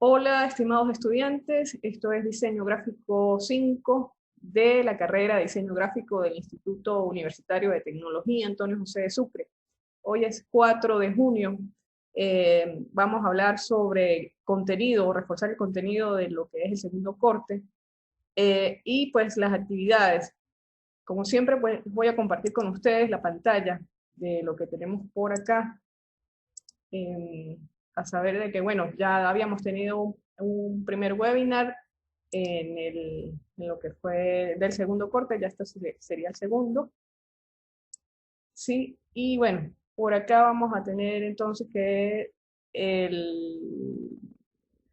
Hola, estimados estudiantes, esto es Diseño Gráfico 5 de la carrera de Diseño Gráfico del Instituto Universitario de Tecnología Antonio José de Sucre. Hoy es 4 de junio. Vamos a hablar sobre contenido, reforzar el contenido de lo que es el segundo corte y pues las actividades. Como siempre, pues voy a compartir con ustedes la pantalla de lo que tenemos por acá. A saber de que, bueno, ya habíamos tenido un primer webinar en lo que fue del segundo corte, ya esto sería el segundo. Sí, y bueno, por acá vamos a tener entonces que el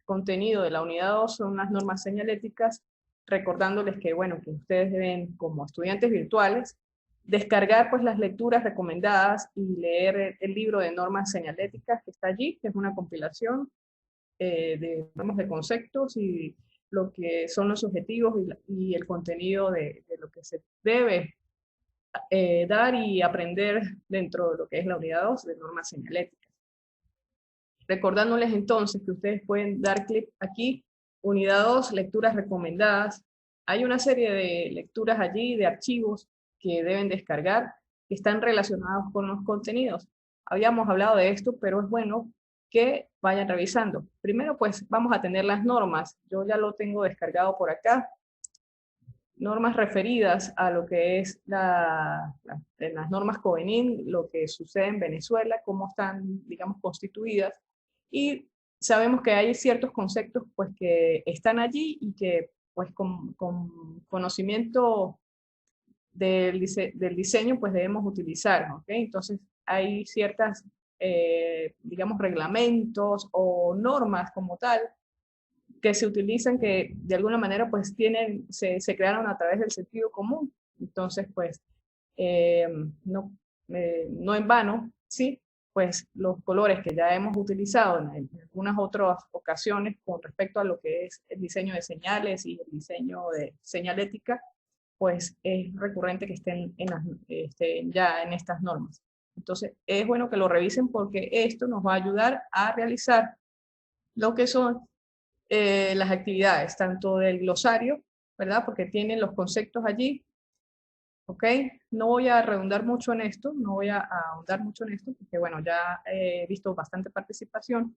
contenido de la unidad 2 son las normas señaléticas, recordándoles que, bueno, que ustedes deben, como estudiantes virtuales, descargar pues las lecturas recomendadas y leer el libro de normas señaléticas que está allí, que es una compilación de normas de conceptos y lo que son los objetivos y el contenido de lo que se debe dar y aprender dentro de lo que es la unidad 2 de normas señaléticas. Recordándoles entonces que ustedes pueden dar clic aquí, unidad 2, lecturas recomendadas. Hay una serie de lecturas allí, de archivos que deben descargar, que están relacionados con los contenidos. Habíamos hablado de esto, pero es bueno que vayan revisando. Primero, pues, vamos a tener las normas. Yo ya lo tengo descargado por acá. Normas referidas a lo que es las normas Covenin, lo que sucede en Venezuela, cómo están, digamos, constituidas. Y sabemos que hay ciertos conceptos pues, que están allí y que pues, con conocimiento del diseño pues, debemos utilizar. ¿Okay? Entonces hay ciertas, digamos, reglamentos o normas como tal que se utilizan que de alguna manera pues se crearon a través del sentido común. Entonces pues eh, no, no en vano, ¿sí? Pues los colores que ya hemos utilizado en algunas otras ocasiones con respecto a lo que es el diseño de señales y el diseño de señalética, pues es recurrente que estén ya en estas normas. Entonces es bueno que lo revisen porque esto nos va a ayudar a realizar lo que son las actividades, tanto del glosario, ¿verdad? Porque tienen los conceptos allí, ¿ok? No voy a redundar mucho en esto, no voy a ahondar mucho en esto, porque bueno, ya he visto bastante participación,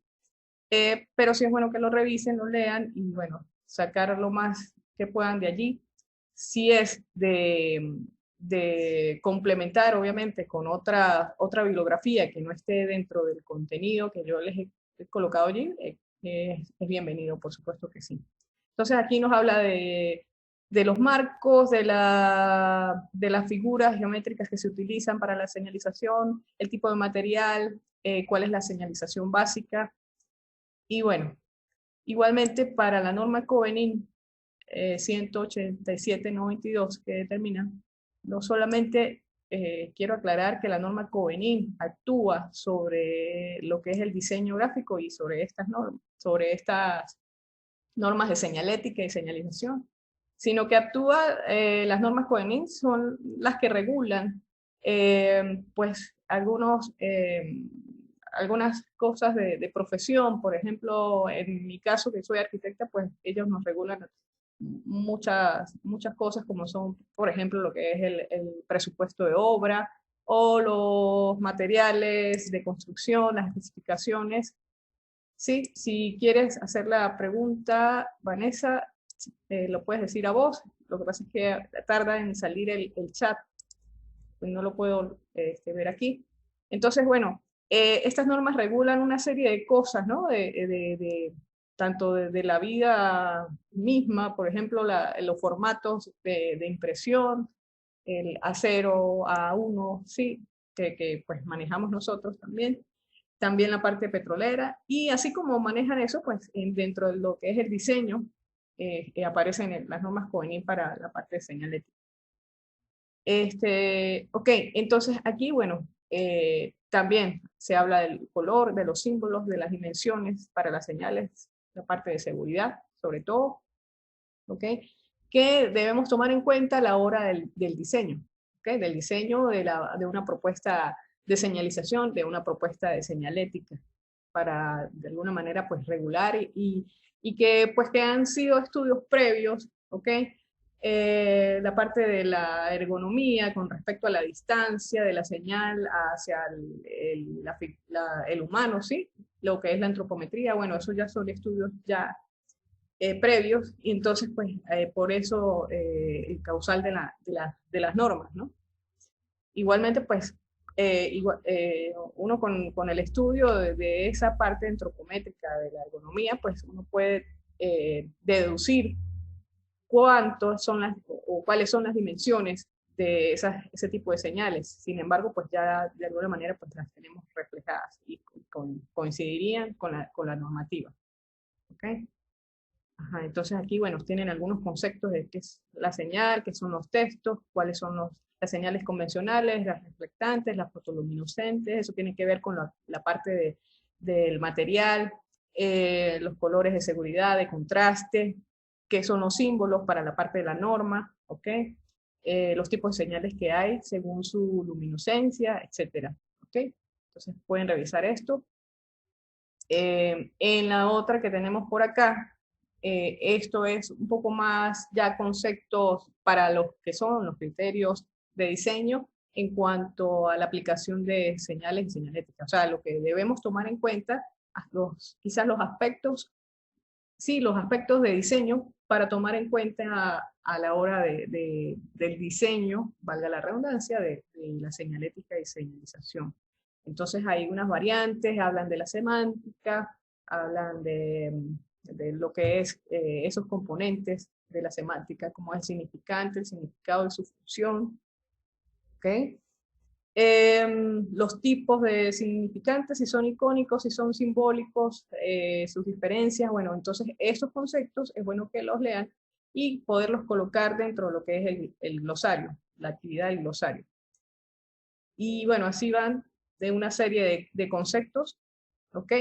pero sí es bueno que lo revisen, lo lean y bueno, sacar lo más que puedan de allí. Si es de complementar, obviamente, con otra bibliografía que no esté dentro del contenido que yo les he colocado allí, es bienvenido, por supuesto que sí. Entonces aquí nos habla de los marcos, de las figuras geométricas que se utilizan para la señalización, el tipo de material, cuál es la señalización básica. Y bueno, igualmente para la norma Covenin 187-92 que determina, no solamente quiero aclarar que la norma Covenin actúa sobre lo que es el diseño gráfico y sobre estas normas de señalética y señalización, sino que las normas Covenin son las que regulan pues algunas cosas de profesión. Por ejemplo, en mi caso que soy arquitecta, pues ellos nos regulan muchas cosas como son, por ejemplo, lo que es el presupuesto de obra o los materiales de construcción, las especificaciones. Sí, si quieres hacer la pregunta, Vanessa, lo puedes decir a vos. Lo que pasa es que tarda en salir el chat, pues no lo puedo ver aquí. Entonces, bueno, estas normas regulan una serie de cosas, ¿no? Tanto de la vida misma, por ejemplo, los formatos de impresión, el A0, A1, sí, que pues manejamos nosotros también. También la parte petrolera, y así como manejan eso, pues dentro de lo que es el diseño, aparecen las normas Covenin para la parte de señalética. Ok, entonces aquí, bueno, también se habla del color, de los símbolos, de las dimensiones para las señales, la parte de seguridad, sobre todo, ok, que debemos tomar en cuenta a la hora del diseño, ok, del diseño de una propuesta de señalización, de una propuesta de señalética. para de alguna manera pues regular y que pues que han sido estudios previos, ¿ok? La parte de la ergonomía con respecto a la distancia de la señal hacia el humano, ¿sí? Lo que es la antropometría, bueno, eso ya son estudios ya previos, y entonces pues por eso el causal de las normas, ¿no? Igualmente pues uno con el estudio de esa parte antropométrica de la ergonomía, pues uno puede deducir cuántos son o cuáles son las dimensiones de ese tipo de señales. Sin embargo, pues ya de alguna manera pues las tenemos reflejadas y coincidirían con la normativa. ¿Ok? Ajá, entonces aquí, bueno, tienen algunos conceptos de qué es la señal, qué son los textos, cuáles son las señales convencionales, las reflectantes, las fotoluminiscentes, eso tiene que ver con la parte del material, los colores de seguridad, de contraste, qué son los símbolos para la parte de la norma, ¿ok? Los tipos de señales que hay según su luminiscencia, etcétera, ¿ok? Entonces pueden revisar esto. En la otra que tenemos por acá, esto es un poco más ya conceptos para los que son los criterios de diseño en cuanto a la aplicación de señales y señalética. O sea, lo que debemos tomar en cuenta, quizás los aspectos, sí, los aspectos de diseño para tomar en cuenta a la hora del diseño, valga la redundancia, de la señalética y señalización. Entonces hay unas variantes, hablan de la semántica, hablan de lo que es esos componentes de la semántica, como el significante, el significado de su función, ¿ok? Los tipos de significantes, si son icónicos, si son simbólicos, sus diferencias, bueno, entonces esos conceptos es bueno que los lean y poderlos colocar dentro de lo que es el glosario, la actividad del glosario. Y bueno, así van de una serie de conceptos, ¿ok?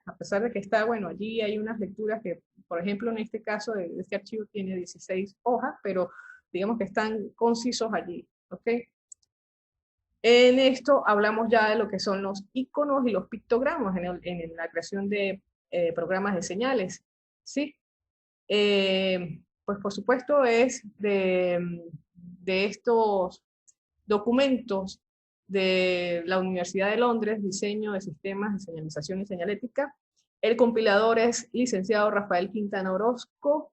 A pesar de que está, bueno, allí hay unas lecturas que, por ejemplo, en este caso, este archivo tiene 16 hojas, pero digamos que están concisos allí, ¿ok? En esto hablamos ya de lo que son los iconos y los pictogramas en la creación de programas de señales, ¿sí? Pues por supuesto es de estos documentos de la Universidad de Londres, Diseño de Sistemas de Señalización y Señalética. El compilador es licenciado Rafael Quintana Orozco.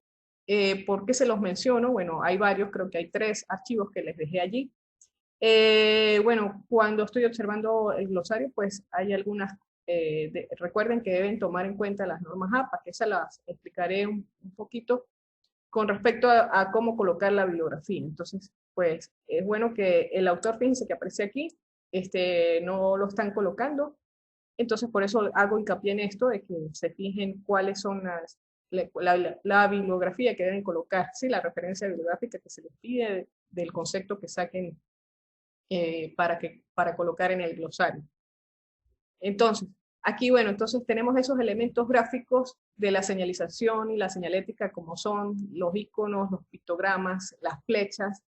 ¿Por qué se los menciono? Bueno, hay varios, creo que hay 3 archivos que les dejé allí. Bueno, cuando estoy observando el glosario, pues hay algunas, recuerden que deben tomar en cuenta las normas APA, que esas las explicaré un poquito con respecto a cómo colocar la bibliografía. Entonces, pues es bueno que el autor, fíjense que aparece aquí, no lo están colocando, entonces por eso hago hincapié en esto, de que se fijen cuáles son la bibliografía que deben colocar, ¿sí? La referencia bibliográfica que se les pide del concepto que saquen para colocar en el glosario. Entonces, aquí, bueno, entonces tenemos esos elementos gráficos de la señalización y la señalética, como son los iconos, los pictogramas, las flechas,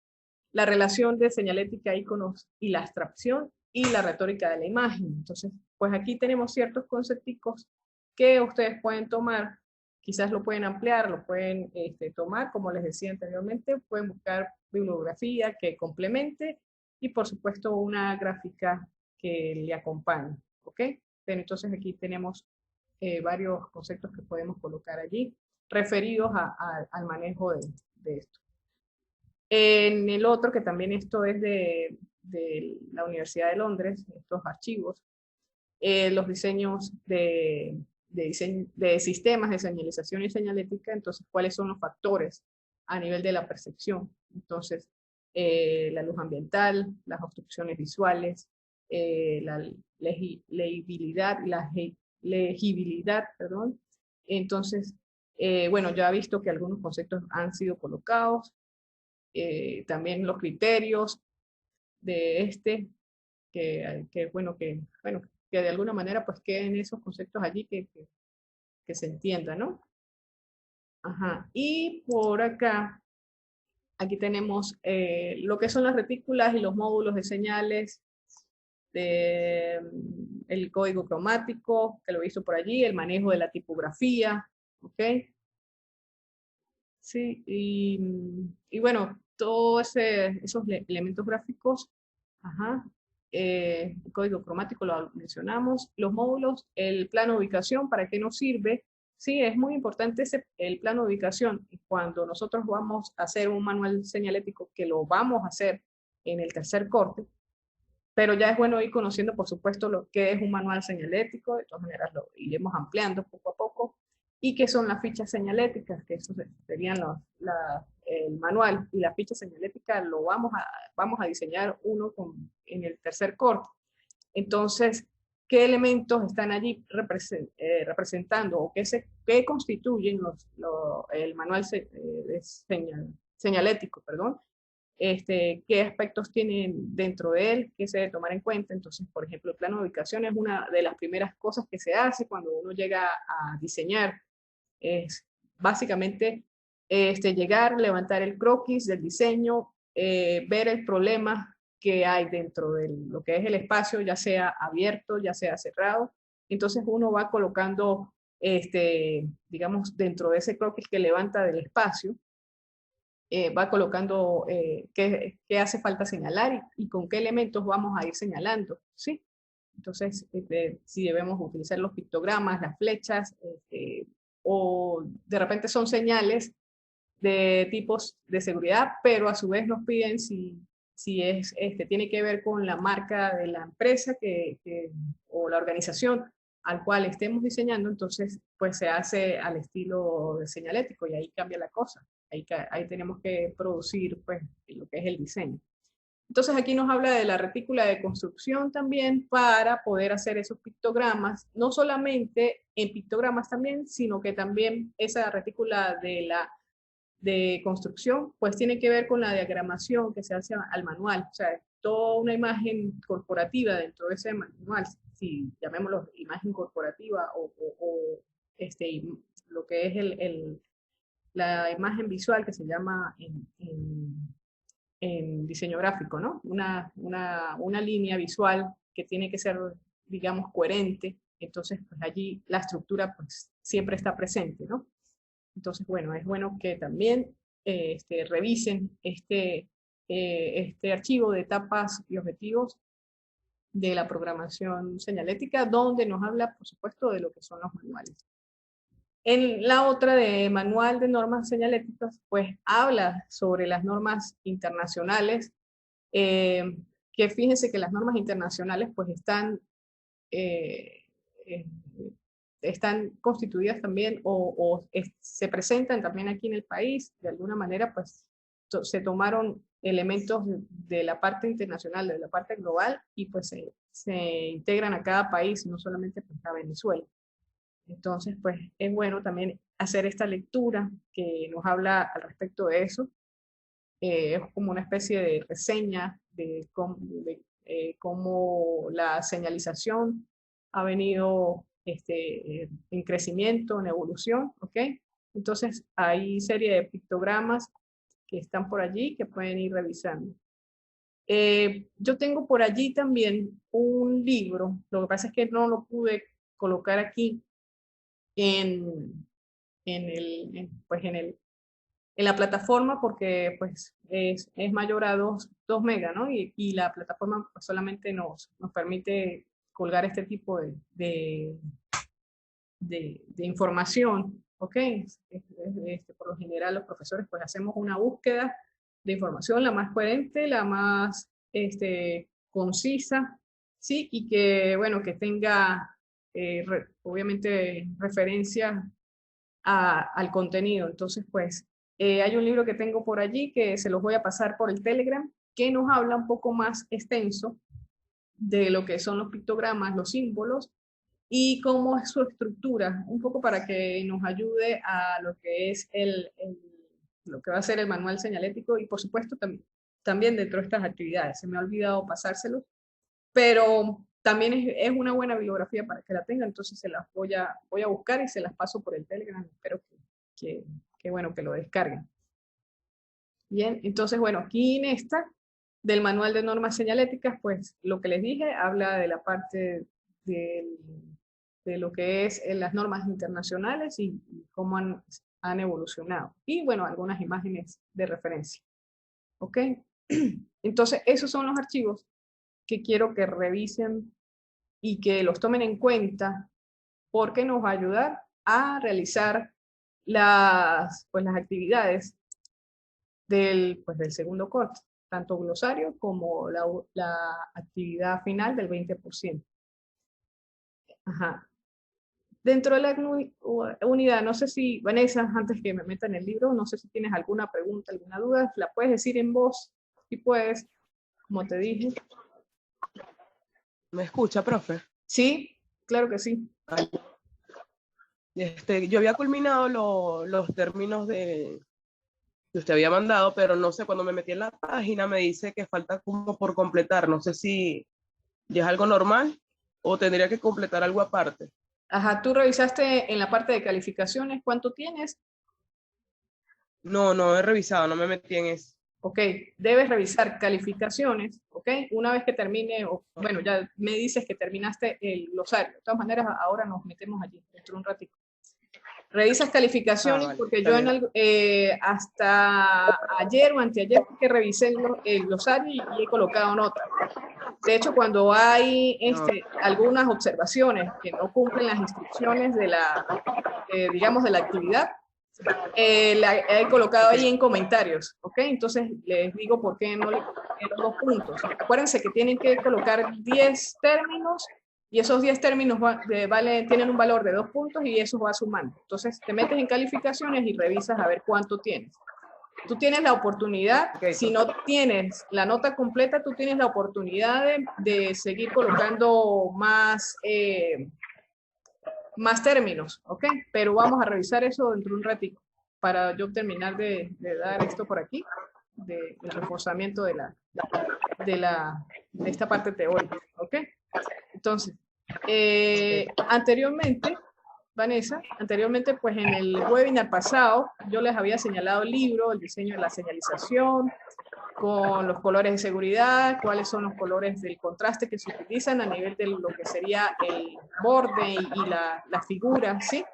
la relación de señalética, iconos y la abstracción y la retórica de la imagen. Entonces, pues aquí tenemos ciertos conceptos que ustedes pueden tomar, quizás lo pueden ampliar, lo pueden tomar, como les decía anteriormente, pueden buscar bibliografía que complemente y por supuesto una gráfica que le acompañe, ¿ok? Pero entonces aquí tenemos varios conceptos que podemos colocar allí referidos al manejo de esto. En el otro, que también esto es de la Universidad de Londres, estos archivos, los diseños de sistemas de señalización y señalética, entonces, ¿cuáles son los factores a nivel de la percepción? Entonces, la luz ambiental, las obstrucciones visuales, la legibilidad, perdón. Entonces, bueno, ya he visto que algunos conceptos han sido colocados, también los criterios de bueno, que de alguna manera pues queden esos conceptos allí que se entiendan, ¿no? Ajá. Y por acá, aquí tenemos lo que son las retículas y los módulos de señales. el código cromático, que lo he visto por allí, el manejo de la tipografía, ¿ok? Sí, y bueno, todos esos elementos gráficos, ajá, el código cromático lo mencionamos, los módulos, el plano de ubicación, ¿para qué nos sirve? Sí, es muy importante el plano de ubicación. Cuando nosotros vamos a hacer un manual señalético, que lo vamos a hacer en el tercer corte, pero ya es bueno ir conociendo, por supuesto, lo que es un manual señalético, de todas maneras lo iremos ampliando poco a poco, y qué son las fichas señaléticas, que eso serían el manual, y la ficha señalética lo vamos a diseñar en el tercer corte. Entonces, ¿qué elementos están allí representando o qué constituyen el manual señalético, perdón? Qué aspectos tienen dentro de él, qué se debe tomar en cuenta. Entonces, por ejemplo, el plano de ubicación es una de las primeras cosas que se hace cuando uno llega a diseñar. Es básicamente llegar, levantar el croquis del diseño, ver el problema que hay dentro de lo que es el espacio, ya sea abierto, ya sea cerrado. Entonces uno va colocando, digamos, dentro de ese croquis que levanta del espacio, va colocando qué hace falta señalar y con qué elementos vamos a ir señalando, ¿sí? Entonces, si debemos utilizar los pictogramas, las flechas, o de repente son señales de tipos de seguridad, pero a su vez nos piden si tiene que ver con la marca de la empresa o la organización al cual estemos diseñando, entonces pues se hace al estilo de señalético y ahí cambia la cosa. Ahí tenemos que producir pues lo que es el diseño. Entonces aquí nos habla de la retícula de construcción también para poder hacer esos pictogramas, no solamente en pictogramas también, sino que también esa retícula de construcción, pues tiene que ver con la diagramación que se hace al manual, o sea, toda una imagen corporativa dentro de ese manual, si llamémoslo imagen corporativa o lo que es la imagen visual que se llama en diseño gráfico, ¿no? Una línea visual que tiene que ser, digamos, coherente, entonces pues allí la estructura pues siempre está presente, ¿no? Entonces, bueno, es bueno que también revisen este archivo de etapas y objetivos de la programación señalética, donde nos habla, por supuesto, de lo que son los manuales. En la otra de manual de normas señaléticas, pues habla sobre las normas internacionales, eh, que fíjense que las normas internacionales pues eh, eh, están constituidas también se presentan también aquí en el país, de alguna manera pues se tomaron elementos de la parte internacional, de la parte global, y pues se integran a cada país, no solamente pues, a Venezuela. Entonces, pues es bueno también hacer esta lectura que nos habla al respecto de eso. Es como una especie de reseña de cómo la señalización ha venido en crecimiento, en evolución, ¿ok? Entonces, hay serie de pictogramas que están por allí que pueden ir revisando. Yo tengo por allí también un libro, lo que pasa es que no lo pude colocar aquí en, pues en la plataforma porque pues es mayor a 2 megas, ¿no? Y la plataforma pues, solamente nos permite colgar este tipo de información, ¿ok? Por lo general los profesores pues hacemos una búsqueda de información la más coherente, la más concisa, ¿sí? Y que, bueno, que tenga obviamente referencia al contenido. Entonces, pues, hay un libro que tengo por allí que se los voy a pasar por el Telegram, que nos habla un poco más extenso de lo que son los pictogramas, los símbolos, y cómo es su estructura, un poco para que nos ayude a lo que es lo que va a ser el manual señalético y por supuesto también dentro de estas actividades. Se me ha olvidado pasárselos, pero también es una buena bibliografía para que la tengan, entonces se las voy a buscar y se las paso por el Telegram, espero que bueno, que lo descarguen. Bien, entonces bueno, aquí en esta del manual de normas señaléticas, pues lo que les dije, habla de la parte de lo que es las normas internacionales y cómo han evolucionado. Y bueno, algunas imágenes de referencia. ¿Ok? Entonces, esos son los archivos que quiero que revisen y que los tomen en cuenta porque nos va a ayudar a realizar pues, las actividades del segundo corte, tanto glosario como la actividad final del 20%. Ajá. Dentro de la unidad, no sé si, Vanessa, antes que me meta en el libro, no sé si tienes alguna pregunta, alguna duda, la puedes decir en voz, si puedes, como te dije. ¿Me escucha, profe? Sí, claro que sí. Yo había culminado los términos que usted había mandado, pero no sé, cuando me metí en la página me dice que falta como por completar. No sé si ya es algo normal o tendría que completar algo aparte. Ajá, ¿tú revisaste en la parte de calificaciones cuánto tienes? No, no he revisado, no me metí en eso. Ok, debes revisar calificaciones, ok, una vez que termine, bueno, ya me dices que terminaste el glosario. De todas maneras, ahora nos metemos allí dentro de un ratito. Revisas calificaciones Vale, porque está yo bien. hasta ayer o anteayer que revisé el glosario y he colocado notas. De hecho, cuando hay No, algunas observaciones que no cumplen las instrucciones digamos, de la actividad, la he colocado ahí en comentarios, ¿ok? Entonces les digo por qué no le coloqué los 2 puntos. Acuérdense que tienen que colocar 10 términos y esos 10 términos tienen un valor de 2 puntos y eso va sumando. Entonces te metes en calificaciones y revisas a ver cuánto tienes. Tú tienes la oportunidad, okay, si no tienes la nota completa, tú tienes la oportunidad de seguir colocando más términos, ¿ok? Pero vamos a revisar eso dentro de un ratito para yo terminar de dar esto por aquí, del reforzamiento de esta parte teórica, ¿ok? Entonces, anteriormente, Vanessa, anteriormente pues en el webinar pasado yo les había señalado el libro, el diseño de la señalización, con los colores de seguridad, cuáles son los colores del contraste que se utilizan a nivel de lo que sería el borde y la figura, ¿sí?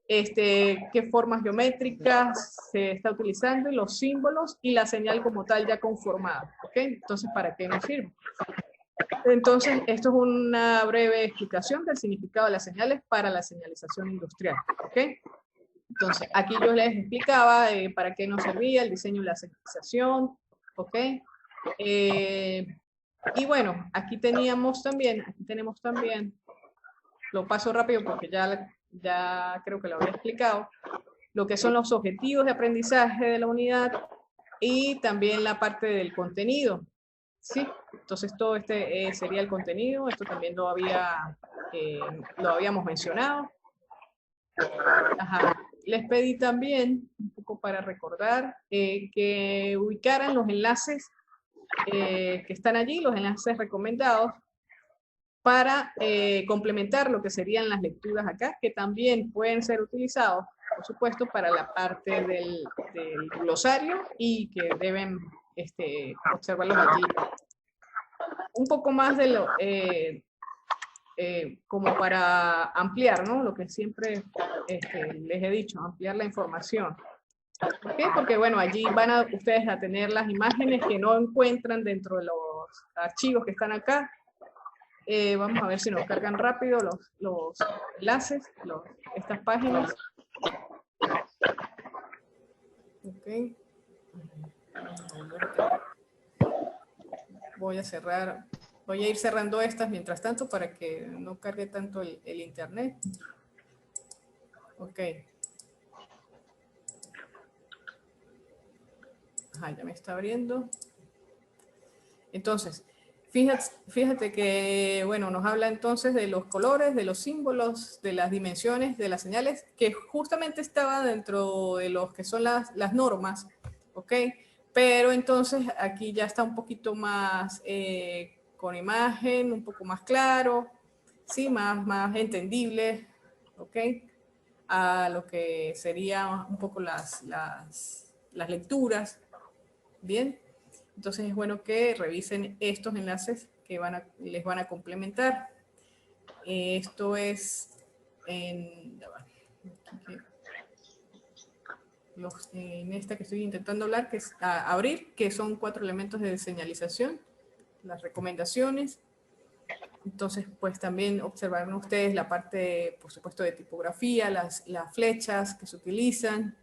Qué formas geométricas se está utilizando, y los símbolos y la señal como tal ya conformada, ¿ok? Entonces, ¿para qué nos sirve? Entonces, esto es una breve explicación del significado de las señales para la señalización industrial, ¿ok? Entonces, aquí yo les explicaba para qué nos servía el diseño de la señalización, ¿ok? Y bueno, aquí tenemos también, lo paso rápido porque ya creo que lo había explicado, lo que son los objetivos de aprendizaje de la unidad y también la parte del contenido, ¿sí? Entonces todo sería el contenido, esto también lo habíamos mencionado. Ajá. Les pedí también, un poco para recordar, que ubicaran los enlaces que están allí, los enlaces recomendados, para complementar lo que serían las lecturas acá, que también pueden ser utilizados, por supuesto, para la parte del glosario y que deben observarlos allí. Un poco más de como para ampliar, ¿no? Lo que siempre les he dicho, ampliar la información. ¿Por qué? Porque, bueno, allí van ustedes a tener las imágenes que no encuentran dentro de los archivos que están acá. Vamos a ver si nos cargan rápido los enlaces, estas páginas. Ok. Voy a ir cerrando estas mientras tanto para que no cargue tanto el internet. Ok. Ajá, ya me está abriendo. Entonces, fíjate que, bueno, nos habla entonces de los colores, de los símbolos, de las dimensiones, de las señales, que justamente estaba dentro de los que son las normas, ¿ok? Pero entonces aquí ya está un poquito más con imagen, un poco más claro, ¿sí? Más entendible, ¿ok? A lo que serían un poco las lecturas, ¿bien? Entonces es bueno que revisen estos enlaces que les van a complementar. Esto es en esta que estoy intentando hablar, que es abrir, que son 4 elementos de señalización, las recomendaciones. Entonces, pues también observarán ustedes la parte, por supuesto, de tipografía, las flechas que se utilizan,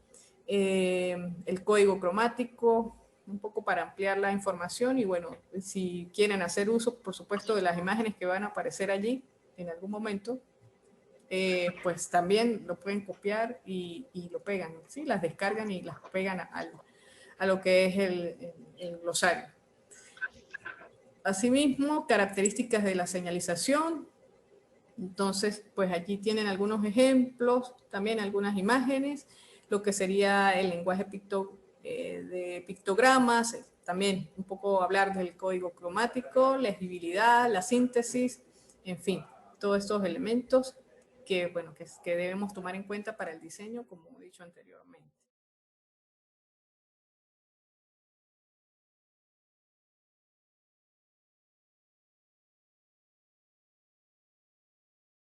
el código cromático, un poco para ampliar la información y bueno, si quieren hacer uso, por supuesto, de las imágenes que van a aparecer allí en algún momento, pues también lo pueden copiar y lo pegan, ¿sí? Las descargan y las pegan a lo que es el glosario. Asimismo, características de la señalización. Entonces, pues allí tienen algunos ejemplos, también algunas imágenes, lo que sería el lenguaje de pictogramas, también un poco hablar del código cromático, legibilidad, la síntesis, en fin, todos estos elementos que, bueno, que debemos tomar en cuenta para el diseño, como he dicho anteriormente.